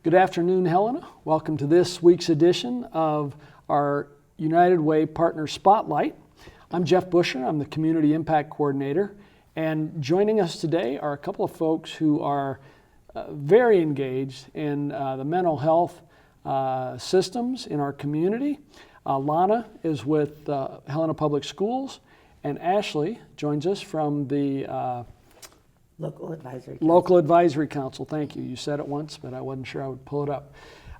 Good afternoon, Helena. Welcome to this week's edition of our United Way Partner Spotlight. I'm Jeff Busher. I'm the Community Impact Coordinator. And joining us today are a couple of folks who are very engaged in the mental health systems in our community. Lana is with Helena Public Schools, and Ashley joins us from the Local Advisory Council. Thank you. You said it once, but I wasn't sure I would pull it up.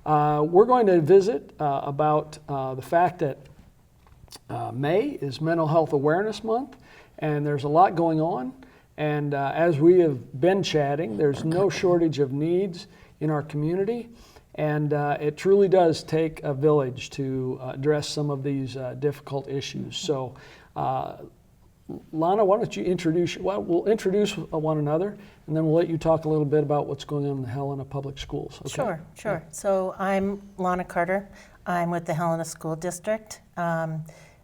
We're going to visit about the fact that May is Mental Health Awareness Month, and there's a lot going on. And as we have been chatting, there's no shortage of needs in our community, and it truly does take a village to address some of these difficult issues. So, Lana, why don't you we'll introduce one another, and then we'll let you talk a little bit about what's going on in the Helena Public Schools. Okay? Sure. Yeah. So I'm Lana Carter. I'm with the Helena School District. I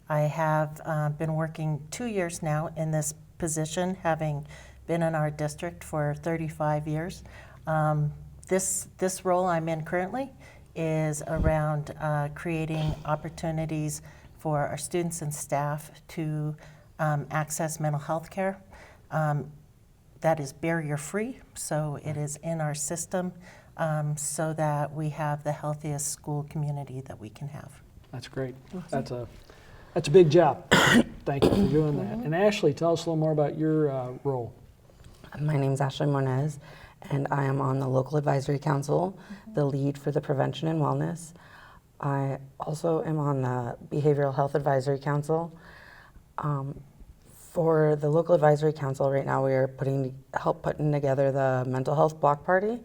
have been working 2 years now in this position, having been in our district for 35 years. This role I'm in currently is around creating opportunities for our students and staff to access mental health care. That is barrier-free, so it is in our system so that we have the healthiest school community that we can have. That's great. That's a big job. Thank you for doing that. And Ashley, tell us a little more about your role. My name is Ashley Moniz, and I am on the Local Advisory Council, the lead for the Prevention and Wellness. I also am on the Behavioral Health Advisory Council. For the Local Advisory Council right now, we are putting together the Mental Health Block Party,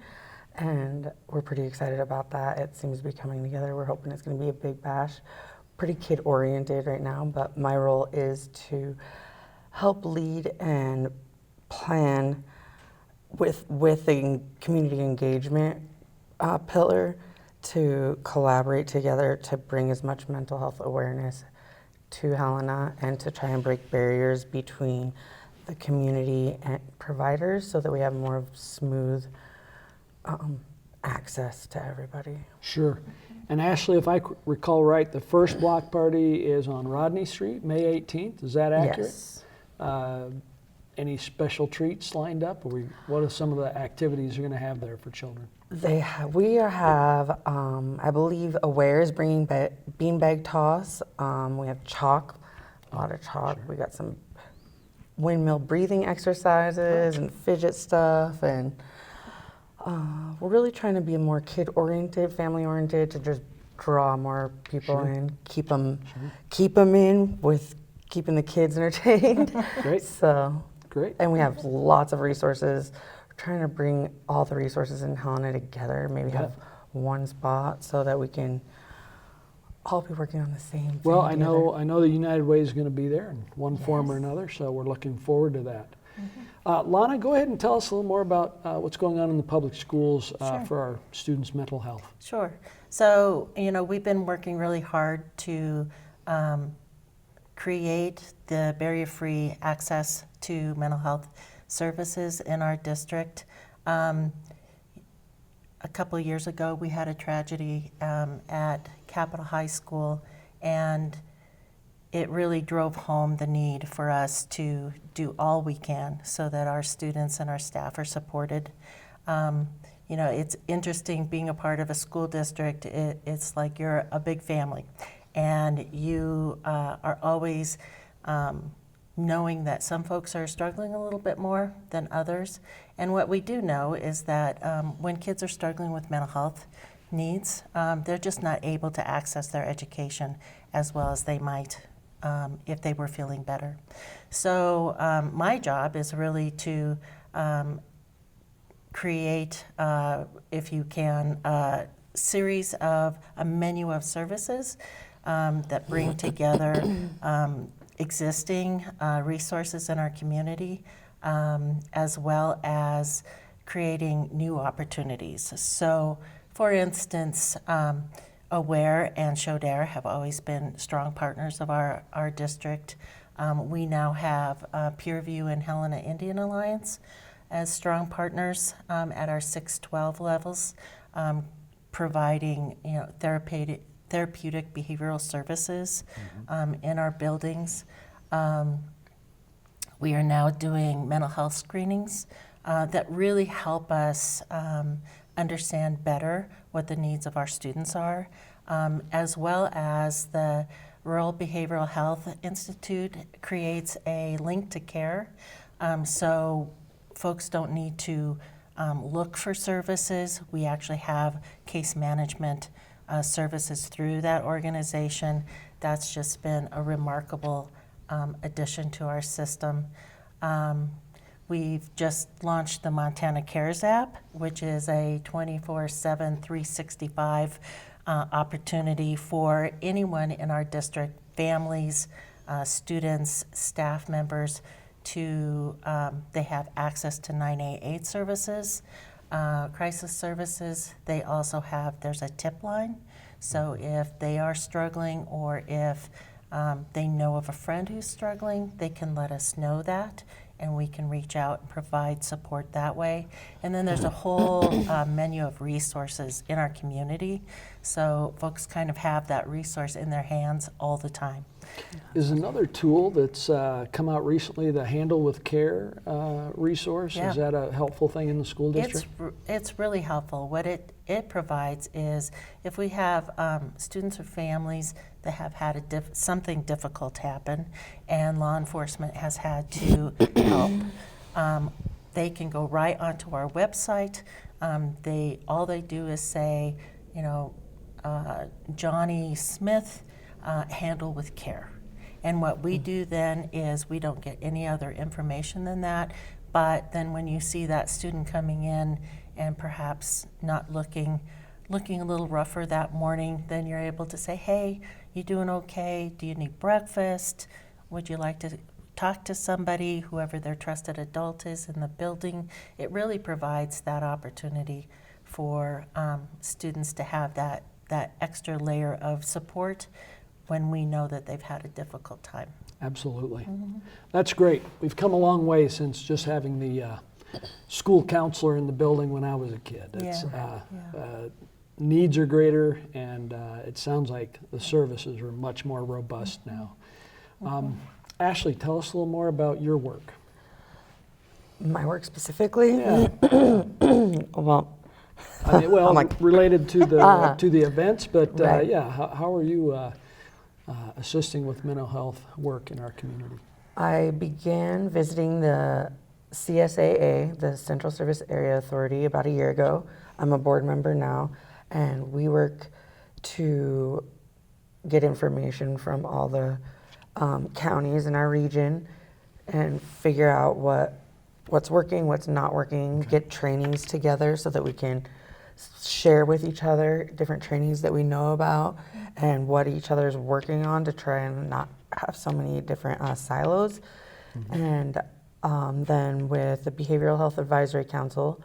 and we're pretty excited about that. It seems to be coming together. We're hoping it's going to be a big bash. Pretty kid-oriented right now, but my role is to help lead and plan with the community engagement pillar to collaborate together to bring as much mental health awareness to Helena and to try and break barriers between the community and providers so that we have more smooth access to everybody. Sure. And Ashley, if I recall right, the first block party is on Rodney Street, May 18th. Is that accurate? Yes. Any special treats lined up? Or what are some of the activities you're going to have there for children? We have, I believe, Aware is bringing beanbag toss. We have chalk, a lot of chalk. Sure. We got some windmill breathing exercises and fidget stuff, and we're really trying to be more kid-oriented, family-oriented, to just draw more people in, keep them in with keeping the kids entertained. Great. So great. And we have lots of resources. Trying to bring all the resources in Helena together, maybe have one spot so that we can all be working on the same thing. Well, I know the United Way is going to be there in one form or another, so we're looking forward to that. Mm-hmm. Lana, go ahead and tell us a little more about what's going on in the public schools for our students' mental health. Sure. So, we've been working really hard to create the barrier-free access to mental health services in our district. A couple of years ago, we had a tragedy at Capitol High School, and it really drove home the need for us to do all we can so that our students and our staff are supported. It's interesting being a part of a school district. It's like you're a big family, and you are always knowing that some folks are struggling a little bit more than others. And what we do know is that when kids are struggling with mental health needs, they're just not able to access their education as well as they might if they were feeling better. So my job is really to create, if you can, a series of a menu of services that bring together existing resources in our community, as well as creating new opportunities. So, for instance, Aware and Shodare have always been strong partners of our district. We now have Peerview and Helena Indian Alliance as strong partners at our 6-12 levels, providing, therapeutic behavioral services in our buildings. We are now doing mental health screenings that really help us understand better what the needs of our students are, as well as the Rural Behavioral Health Institute creates a link to care, so folks don't need to look for services. We actually have case management services through that organization. That's just been a remarkable addition to our system. We've just launched the Montana Cares app, which is a 24/7, 365 opportunity for anyone in our district, families, students, staff members, to they have access to 988 services, crisis services. They also have, there's a tip line, so if they are struggling or if they know of a friend who's struggling, they can let us know that, and we can reach out and provide support that way. And then there's a whole menu of resources in our community, so folks kind of have that resource in their hands all the time. Is another tool that's come out recently, the Handle with Care resource? Yeah. Is that a helpful thing in the school district? It's really helpful. What it provides is if we have students or families that have had something difficult happen and law enforcement has had to help, they can go right onto our website. All they do is say, Johnny Smith, handle with care. And what we do then is we don't get any other information than that, but then when you see that student coming in and perhaps not looking a little rougher that morning, then you're able to say, hey, you doing okay? Do you need breakfast? Would you like to talk to somebody, whoever their trusted adult is in the building? It really provides that opportunity for students to have that extra layer of support when we know that they've had a difficult time. Absolutely. That's great. We've come a long way since just having the school counselor in the building when I was a kid. It's, needs are greater, and it sounds like the services are much more robust now. Ashley, tell us a little more about your work. My work specifically? Yeah. Well, Well, like, related to the events, but Right. how are you assisting with mental health work in our community? I began visiting the CSAA, the Central Service Area Authority, about a year ago. I'm a board member now, and we work to get information from all the counties in our region and figure out what's working, what's not working, get trainings together so that we can share with each other different trainings that we know about and what each other's working on to try and not have so many different silos. And then with the Behavioral Health Advisory Council,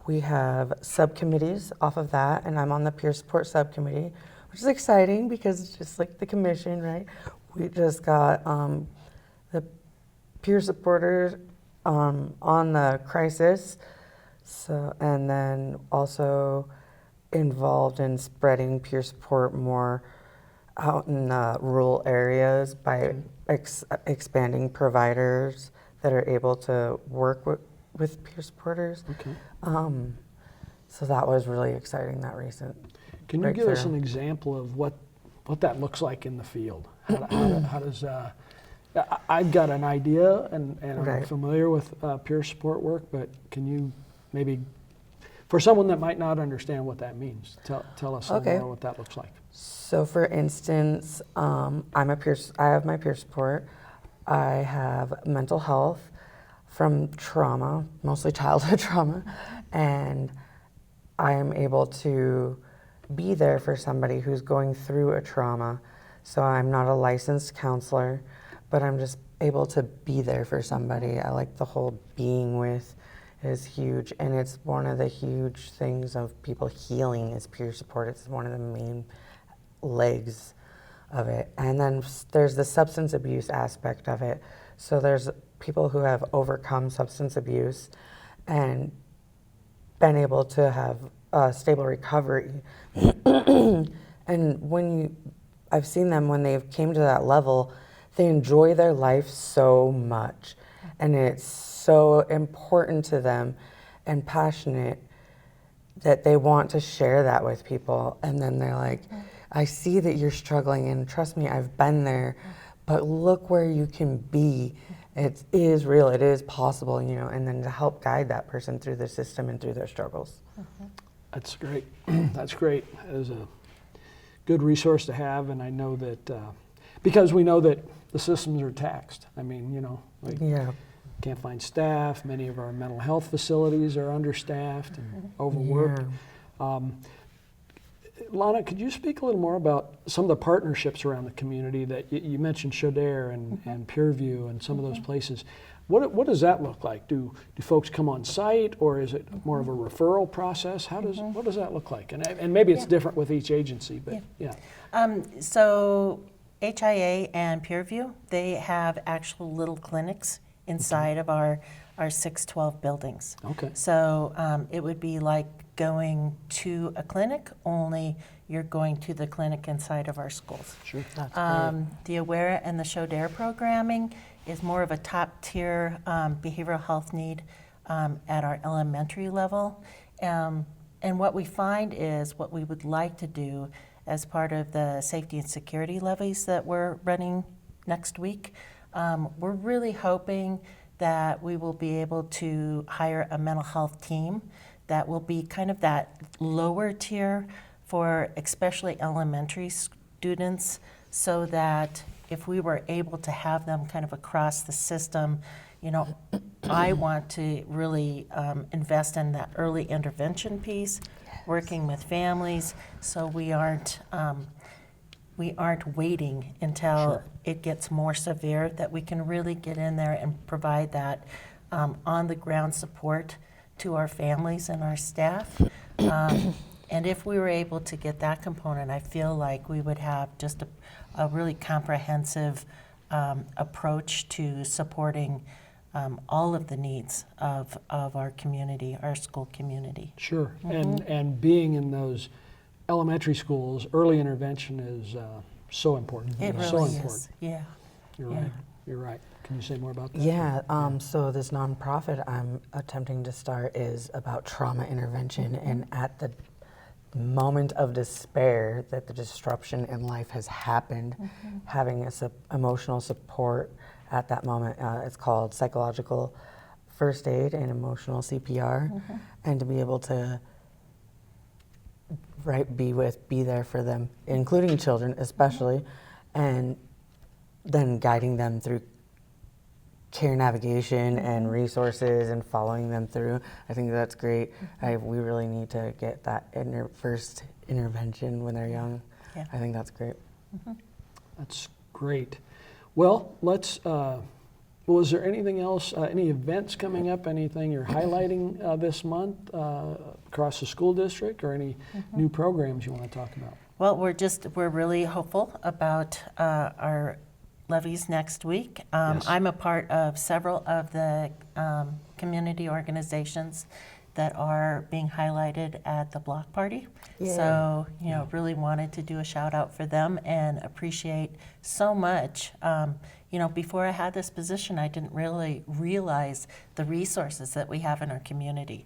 we have subcommittees off of that, and I'm on the peer support subcommittee, which is exciting because it's just like the commission, right? We just got the peer supporters on the crisis, so, and then also involved in spreading peer support more out in rural areas by expanding providers that are able to work with peer supporters. Okay. So that was really exciting, that recent Can you give us breakthrough. an example of what that looks like in the field? How does I've got an idea and I'm Right. familiar with peer support work, but can you maybe, for someone that might not understand what that means, tell us Okay. more what that looks like. So for instance, I have my peer support. I have mental health from trauma, mostly childhood trauma, and I am able to be there for somebody who's going through a trauma. So I'm not a licensed counselor, but I'm just able to be there for somebody. I like the whole being with is huge, and it's one of the huge things of people healing is peer support. It's one of the main legs of it. And then there's the substance abuse aspect of it. So there's people who have overcome substance abuse and been able to have stable recovery. And I've seen them when they've came to that level, they enjoy their life so much, and it's so important to them and passionate that they want to share that with people. And then they're like, I see that you're struggling, and trust me, I've been there, but look where you can be. It is real, it is possible, you know, and then to help guide that person through the system and through their struggles. That's great. That's great. That is a good resource to have, and I know that because we know that the systems are taxed. I mean, you know, like can't find staff. Many of our mental health facilities are understaffed and overworked. Lana, could you speak a little more about some of the partnerships around the community that you mentioned, Chaudere and Pureview and some of those places? What does that look like? Do folks come on site, or is it more of a referral process? What does that look like? And maybe it's different with each agency, but So HIA and Pureview, they have actual little clinics inside of our 612 buildings. Okay. So it would be like going to a clinic, only you're going to the clinic inside of our schools. Sure. That's great. The Aware and the Chaudere programming is more of a top tier behavioral health need at our elementary level. And what we find is what we would like to do as part of the safety and security levies that we're running next week, we're really hoping that we will be able to hire a mental health team that will be kind of that lower tier for especially elementary students, so that if we were able to have them kind of across the system, you know, I want to really invest in that early intervention piece, working with families, so we aren't waiting until it gets more severe, that we can really get in there and provide that on-the-ground support to our families and our staff. And if we were able to get that component, I feel like we would have just a really comprehensive approach to supporting all of the needs of our community, our school community. Sure. And being in those elementary schools, early intervention is so important. It so really important. is. Yeah. You're right. You're right. Can you say more about that? Yeah, so this nonprofit I'm attempting to start is about trauma intervention, and at the moment of despair that the disruption in life has happened, having emotional support at that moment. It's called psychological first aid and emotional CPR, and to be able to be there for them, including children especially, and then guiding them through care navigation and resources and following them through. I think that's great. We really need to get that first intervention when they're young. Yeah. I think that's great. That's great. Well, let's. Well, is there anything else? Any events coming up? Anything you're highlighting this month across the school district, or any new programs you want to talk about? Well, we're really hopeful about our levies next week. Yes. I'm a part of several of the community organizations that are being highlighted at the block party. Yeah. So, you know, really wanted to do a shout out for them and appreciate so much. You know, before I had this position, I didn't really realize the resources that we have in our community.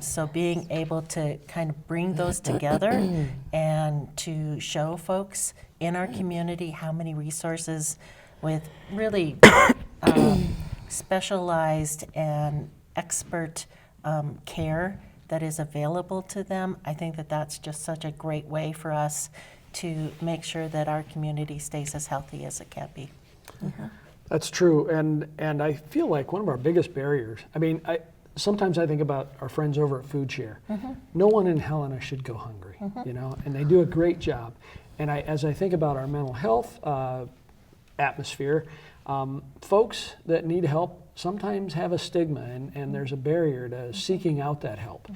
So being able to kind of bring those together and to show folks in our community how many resources with really specialized and expert care that is available to them, I think that that's just such a great way for us to make sure that our community stays as healthy as it can be. That's true, and I feel like one of our biggest barriers. I mean, sometimes I think about our friends over at Food Share. No one in Helena should go hungry, you know, and they do a great job. And as I think about our mental health atmosphere, folks that need help sometimes have a stigma, and there's a barrier to seeking out that help.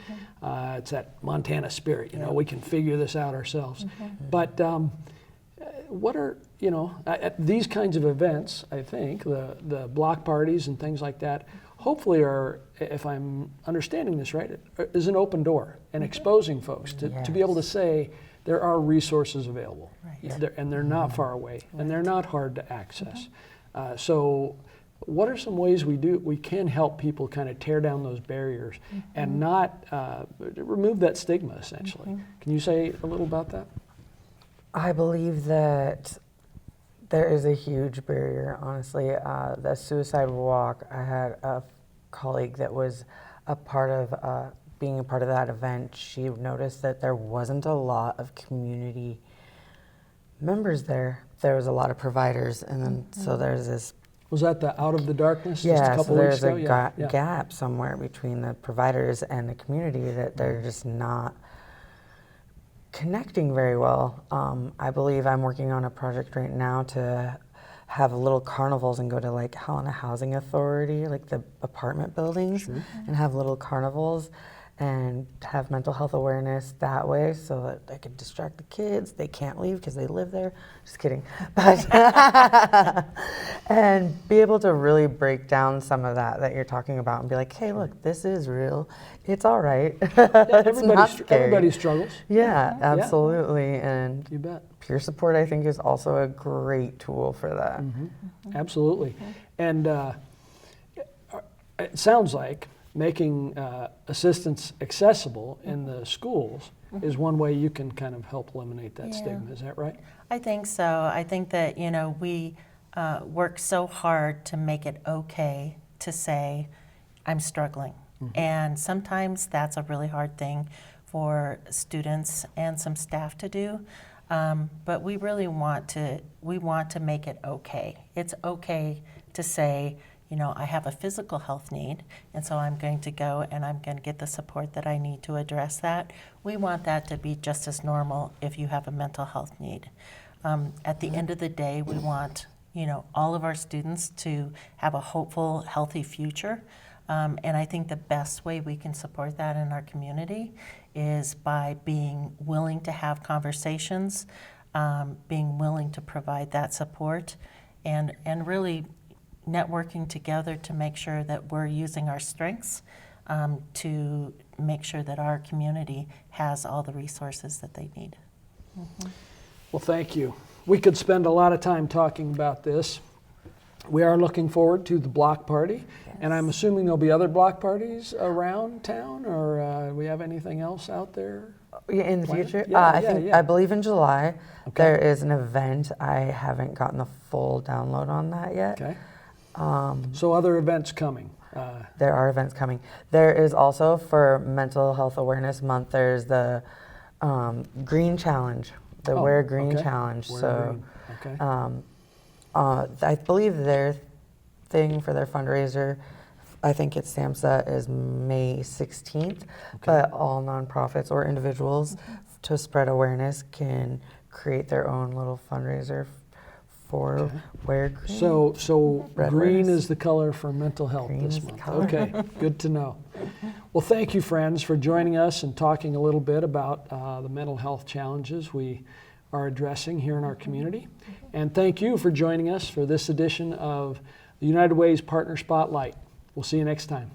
It's that Montana spirit, you know, we can figure this out ourselves. But what are, you know, at these kinds of events, I think, the block parties and things like that hopefully are, if I'm understanding this right, is an open door and exposing folks to be able to say there are resources available. Right. And they're not far away, and they're not hard to access. So what are some ways we can help people kind of tear down those barriers and not remove that stigma, essentially? Can you say a little about that? I believe that there is a huge barrier, honestly. The suicide walk, I had a colleague that was a part of, being a part of that event. She noticed that there wasn't a lot of community members there. There was a lot of providers, and then so there's this. Was that the Out of the Darkness just a Yeah, couple so there's weeks ago? a gap somewhere between the providers and the community that they're just not connecting very well. I believe I'm working on a project right now to have little carnivals and go to like Helena Housing Authority, like the apartment buildings, and have little carnivals and have mental health awareness that way so that they can distract the kids. They can't leave because they live there. Just kidding. But and be able to really break down some of that you're talking about and be like, hey, look, this is real. It's all right. It's not scary. Everybody struggles. Yeah, absolutely. And You bet. peer support, I think, is also a great tool for that. Absolutely. And it sounds like making assistance accessible in the schools is one way you can kind of help eliminate that stigma. Is that right? I think so. I think that, we work so hard to make it okay to say, I'm struggling. And sometimes that's a really hard thing for students and some staff to do. But we really want to make it okay. It's okay to say, I have a physical health need, and so I'm going to go and I'm going to get the support that I need to address that. We want that to be just as normal if you have a mental health need. At the end of the day, we want, all of our students to have a hopeful, healthy future. And I think the best way we can support that in our community is by being willing to have conversations, being willing to provide that support, and really networking together to make sure that we're using our strengths to make sure that our community has all the resources that they need. Well, thank you. We could spend a lot of time talking about this. We are looking forward to the block party, and I'm assuming there'll be other block parties around town, or we have anything else out there? In the future, Yeah, I believe in July there is an event. I haven't gotten the full download on that yet. Okay. So other events coming. There are events coming. There is also, for Mental Health Awareness Month, there's the Green Challenge, the Wear Green Challenge. Wear Green. Okay. I believe their thing for their fundraiser, I think it's SAMHSA, is May 16th, but all nonprofits or individuals to spread awareness can create their own little fundraiser for Wear Green. So Red green awareness. is the color for mental health Green this is the month. color. Okay, good to know. Well, thank you, friends, for joining us and talking a little bit about the mental health challenges we are addressing here in our community. And thank you for joining us for this edition of the United Way's Partner Spotlight. We'll see you next time.